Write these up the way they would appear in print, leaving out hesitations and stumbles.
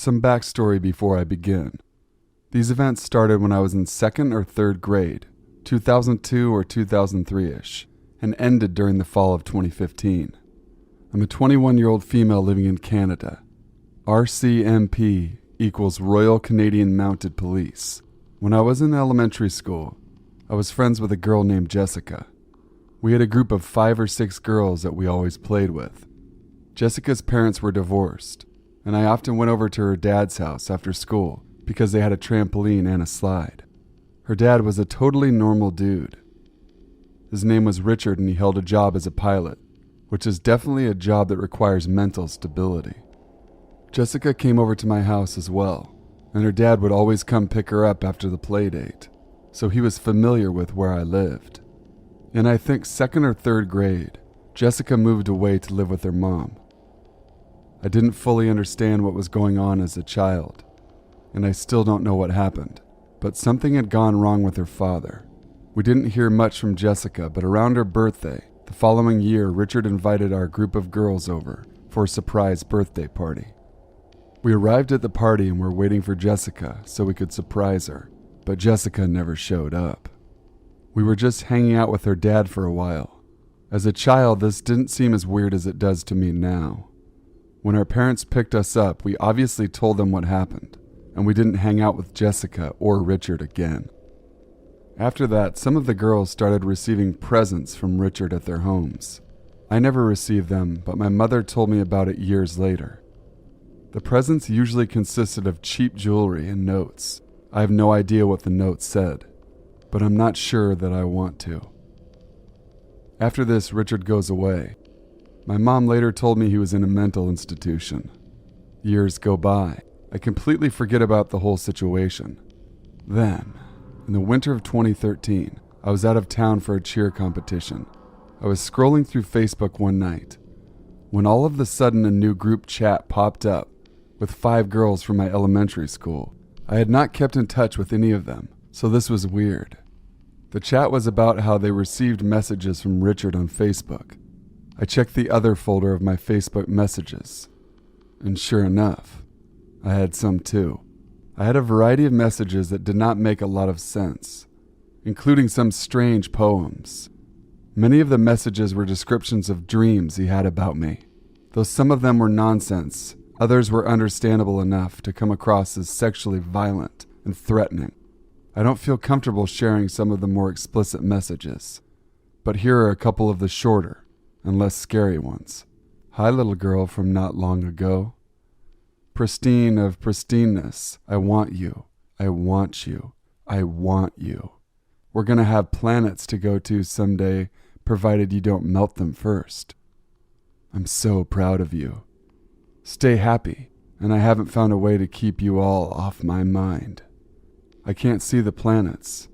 Some backstory before I begin. These events started when I was in 2nd or 3rd grade, 2002 or 2003-ish, and ended during the fall of 2015. I'm a 21-year-old female living in Canada. RCMP equals Royal Canadian Mounted Police. When I was in elementary school, I was friends with a girl named Jessica. We had a group of 5 or 6 girls that we always played with. Jessica's parents were divorced, and I often went over to her dad's house after school because they had a trampoline and a slide. Her dad was a totally normal dude. His name was Richard, and he held a job as a pilot, which is definitely a job that requires mental stability. Jessica came over to my house as well, and her dad would always come pick her up after the play date, so he was familiar with where I lived. In I think 2nd or 3rd grade, Jessica moved away to live with her mom. I didn't fully understand what was going on as a child, and I still don't know what happened, but something had gone wrong with her father. We didn't hear much from Jessica, but around her birthday, the following year, Richard invited our group of girls over for a surprise birthday party. We arrived at the party and were waiting for Jessica so we could surprise her, but Jessica never showed up. We were just hanging out with her dad for a while. As a child, this didn't seem as weird as it does to me now. When our parents picked us up, we obviously told them what happened, and we didn't hang out with Jessica or Richard again. After that, some of the girls started receiving presents from Richard at their homes. I never received them, but my mother told me about it years later. The presents usually consisted of cheap jewelry and notes. I have no idea what the notes said, but I'm not sure that I want to. After this, Richard goes away. My mom later told me he was in a mental institution. Years go by. I completely forget about the whole situation. Then, in the winter of 2013, I was out of town for a cheer competition. I was scrolling through Facebook one night, when all of a sudden a new group chat popped up with 5 girls from my elementary school. I had not kept in touch with any of them, so this was weird. The chat was about how they received messages from Richard on Facebook. I checked the other folder of my Facebook messages, and sure enough, I had some too. I had a variety of messages that did not make a lot of sense, including some strange poems. Many of the messages were descriptions of dreams he had about me. Though some of them were nonsense, others were understandable enough to come across as sexually violent and threatening. I don't feel comfortable sharing some of the more explicit messages, but here are a couple of the shorter and less scary ones. Hi, little girl from not long ago. Pristine of pristineness, I want you, I want you, I want you. We're gonna have planets to go to someday, provided you don't melt them first. I'm so proud of you. Stay happy, and I haven't found a way to keep you all off my mind. I can't see the planets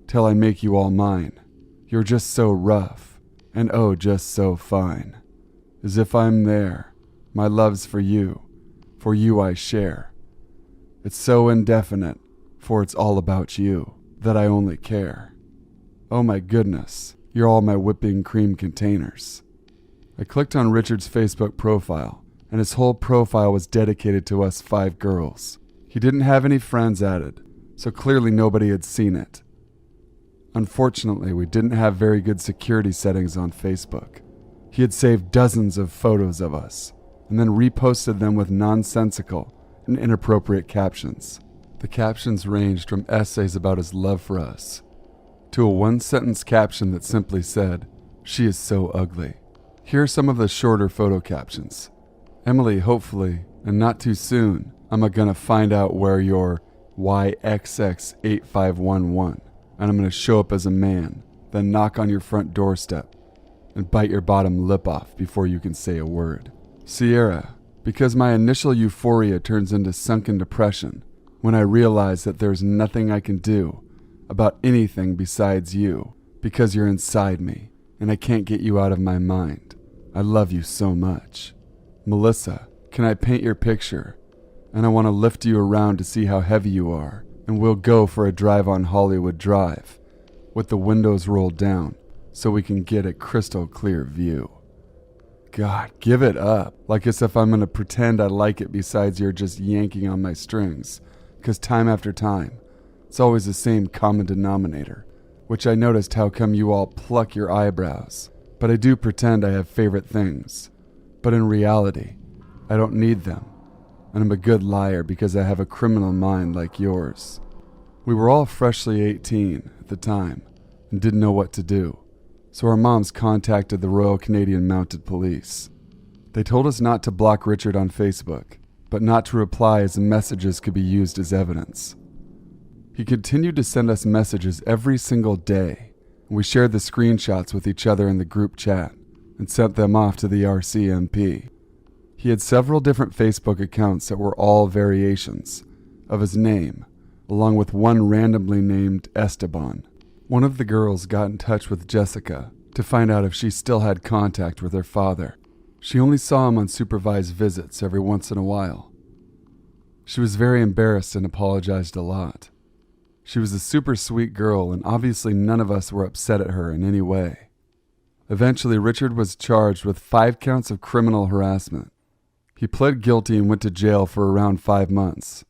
till I make you all mine. You're just so rough, and oh, just so fine. As if I'm there, my love's for you I share. It's so indefinite, for it's all about you, that I only care. Oh my goodness, you're all my whipping cream containers. I clicked on Richard's Facebook profile, and his whole profile was dedicated to us 5 girls. He didn't have any friends added, so clearly nobody had seen it. Unfortunately, we didn't have very good security settings on Facebook. He had saved dozens of photos of us, and then reposted them with nonsensical and inappropriate captions. The captions ranged from essays about his love for us, to a one-sentence caption that simply said, "She is so ugly." Here are some of the shorter photo captions. Emily, hopefully, and not too soon, I'm gonna find out where you're YXX8511, and I'm gonna show up as a man, then knock on your front doorstep, and bite your bottom lip off before you can say a word. Sierra, because my initial euphoria turns into sunken depression when I realize that there's nothing I can do about anything besides you, because you're inside me, and I can't get you out of my mind. I love you so much. Melissa, can I paint your picture? And I want to lift you around to see how heavy you are, and we'll go for a drive on Hollywood Drive, with the windows rolled down, so we can get a crystal clear view. God, give it up. Like as if I'm going to pretend I like it besides you're just yanking on my strings. Because time after time, it's always the same common denominator. Which I noticed how come you all pluck your eyebrows. But I do pretend I have favorite things. But in reality, I don't need them. And I'm a good liar because I have a criminal mind like yours. We were all freshly 18 at the time and didn't know what to do. So our moms contacted the Royal Canadian Mounted Police. They told us not to block Richard on Facebook, but not to reply as the messages could be used as evidence. He continued to send us messages every single day, and we shared the screenshots with each other in the group chat and sent them off to the RCMP. He had several different Facebook accounts that were all variations of his name, along with one randomly named Esteban. One of the girls got in touch with Jessica to find out if she still had contact with her father. She only saw him on supervised visits every once in a while. She was very embarrassed and apologized a lot. She was a super sweet girl, and obviously none of us were upset at her in any way. Eventually, Richard was charged with 5 counts of criminal harassment. He pled guilty and went to jail for around 5 months.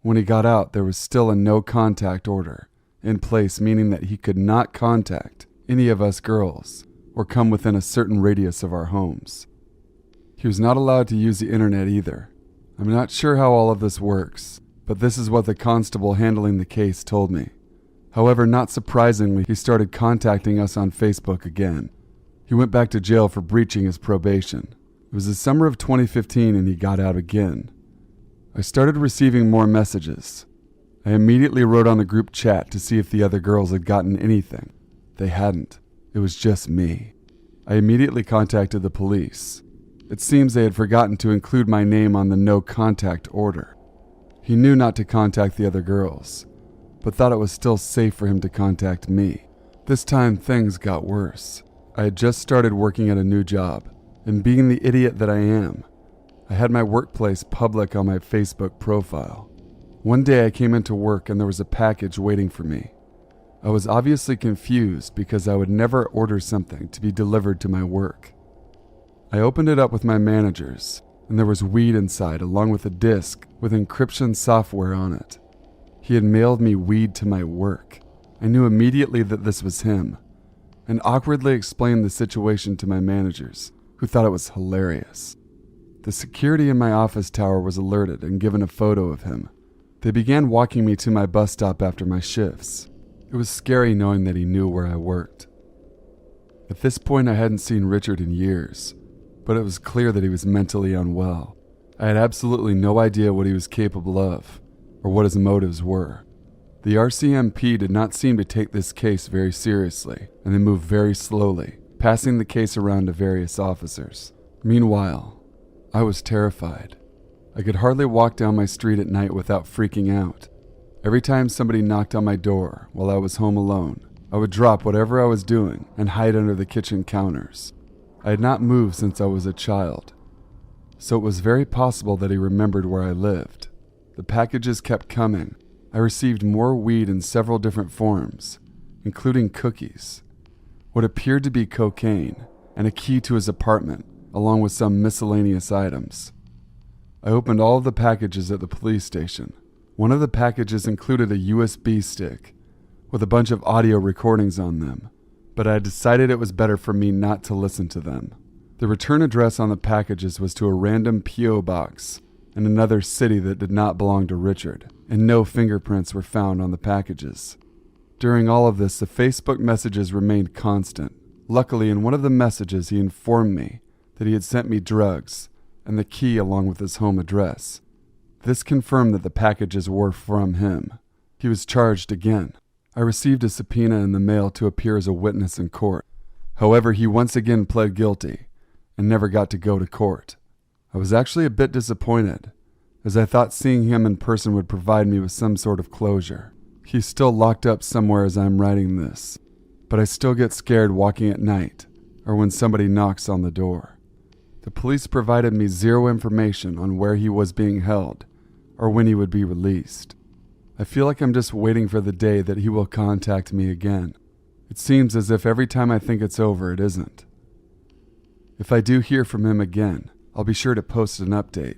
When he got out, there was still a no contact order in place, meaning that he could not contact any of us girls or come within a certain radius of our homes. He was not allowed to use the internet either. I'm not sure how all of this works, but this is what the constable handling the case told me. However, not surprisingly, he started contacting us on Facebook again. He went back to jail for breaching his probation. It was the summer of 2015 and he got out again. I started receiving more messages. I immediately wrote on the group chat to see if the other girls had gotten anything. They hadn't. It was just me. I immediately contacted the police. It seems they had forgotten to include my name on the no contact order. He knew not to contact the other girls, but thought it was still safe for him to contact me. This time things got worse. I had just started working at a new job, and being the idiot that I am, I had my workplace public on my Facebook profile. One day I came into work and there was a package waiting for me. I was obviously confused because I would never order something to be delivered to my work. I opened it up with my managers, and there was weed inside along with a disc with encryption software on it. He had mailed me weed to my work. I knew immediately that this was him, and awkwardly explained the situation to my managers, who thought it was hilarious. The security in my office tower was alerted and given a photo of him. They began walking me to my bus stop after my shifts. It was scary knowing that he knew where I worked. At this point, I hadn't seen Richard in years, but it was clear that he was mentally unwell. I had absolutely no idea what he was capable of, or what his motives were. The RCMP did not seem to take this case very seriously, and they moved very slowly, passing the case around to various officers. Meanwhile, I was terrified. I could hardly walk down my street at night without freaking out. Every time somebody knocked on my door while I was home alone, I would drop whatever I was doing and hide under the kitchen counters. I had not moved since I was a child, so it was very possible that he remembered where I lived. The packages kept coming. I received more weed in several different forms, including cookies, what appeared to be cocaine, and a key to his apartment, along with some miscellaneous items. I opened all of the packages at the police station. One of the packages included a USB stick with a bunch of audio recordings on them, but I decided it was better for me not to listen to them. The return address on the packages was to a random P.O. box in another city that did not belong to Richard, and no fingerprints were found on the packages. During all of this, the Facebook messages remained constant. Luckily, in one of the messages, he informed me that he had sent me drugs and the key along with his home address. This confirmed that the packages were from him. He was charged again. I received a subpoena in the mail to appear as a witness in court. However, he once again pled guilty and never got to go to court. I was actually a bit disappointed, as I thought seeing him in person would provide me with some sort of closure. He's still locked up somewhere as I'm writing this, but I still get scared walking at night or when somebody knocks on the door. The police provided me zero information on where he was being held or when he would be released. I feel like I'm just waiting for the day that he will contact me again. It seems as if every time I think it's over, it isn't. If I do hear from him again, I'll be sure to post an update.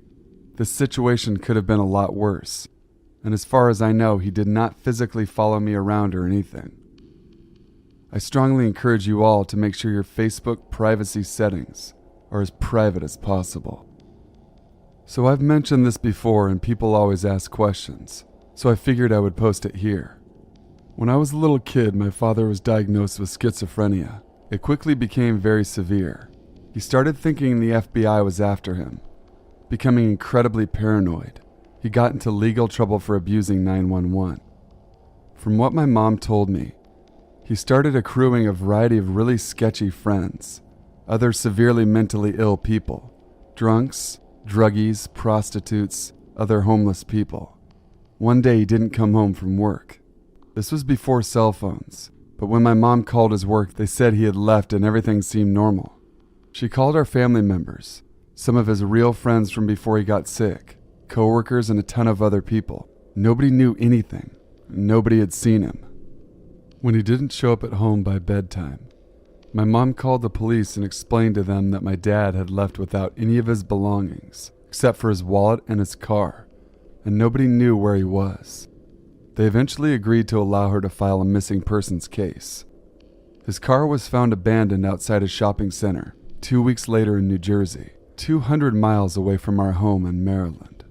This situation could have been a lot worse, and as far as I know, he did not physically follow me around or anything. I strongly encourage you all to make sure your Facebook privacy settings are as private as possible. So I've mentioned this before and people always ask questions, so I figured I would post it here. When I was a little kid, my father was diagnosed with schizophrenia. It quickly became very severe. He started thinking the FBI was after him, becoming incredibly paranoid. He got into legal trouble for abusing 911. From what my mom told me, he started accruing a variety of really sketchy friends, other severely mentally ill people, drunks, druggies, prostitutes, other homeless people. One day he didn't come home from work. This was before cell phones, but when my mom called his work, they said he had left and everything seemed normal. She called our family members, some of his real friends from before he got sick, coworkers, and a ton of other people. Nobody knew anything. Nobody had seen him. When he didn't show up at home by bedtime, my mom called the police and explained to them that my dad had left without any of his belongings, except for his wallet and his car, and nobody knew where he was. They eventually agreed to allow her to file a missing persons case. His car was found abandoned outside a shopping center 2 weeks later in New Jersey, 200 miles away from our home in Maryland.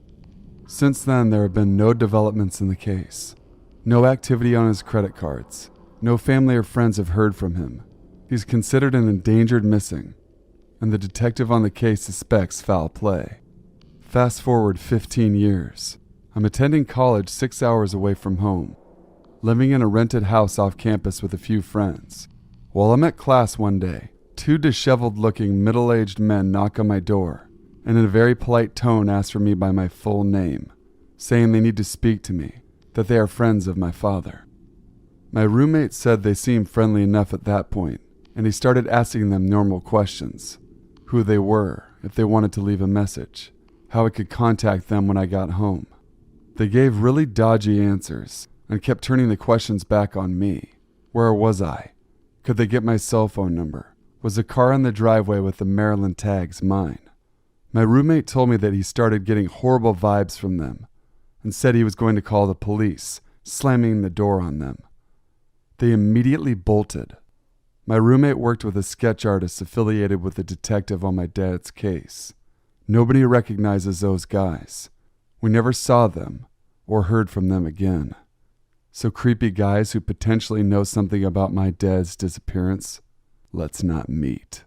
Since then, there have been no developments in the case. No activity on his credit cards. No family or friends have heard from him. He's considered an endangered missing, and the detective on the case suspects foul play. Fast forward 15 years. I'm attending college 6 hours away from home, living in a rented house off campus with a few friends. While I'm at class one day, 2 disheveled-looking middle-aged men knock on my door and in a very polite tone ask for me by my full name, saying they need to speak to me, that they are friends of my father. My roommate said they seemed friendly enough at that point, and he started asking them normal questions: who they were, if they wanted to leave a message, how I could contact them when I got home. They gave really dodgy answers and kept turning the questions back on me. Where was I? Could they get my cell phone number? Was the car in the driveway with the Maryland tags mine? My roommate told me that he started getting horrible vibes from them and said he was going to call the police, slamming the door on them. They immediately bolted. My roommate worked with a sketch artist affiliated with the detective on my dad's case. Nobody recognizes those guys. We never saw them or heard from them again. So creepy guys who potentially know something about my dad's disappearance, let's not meet.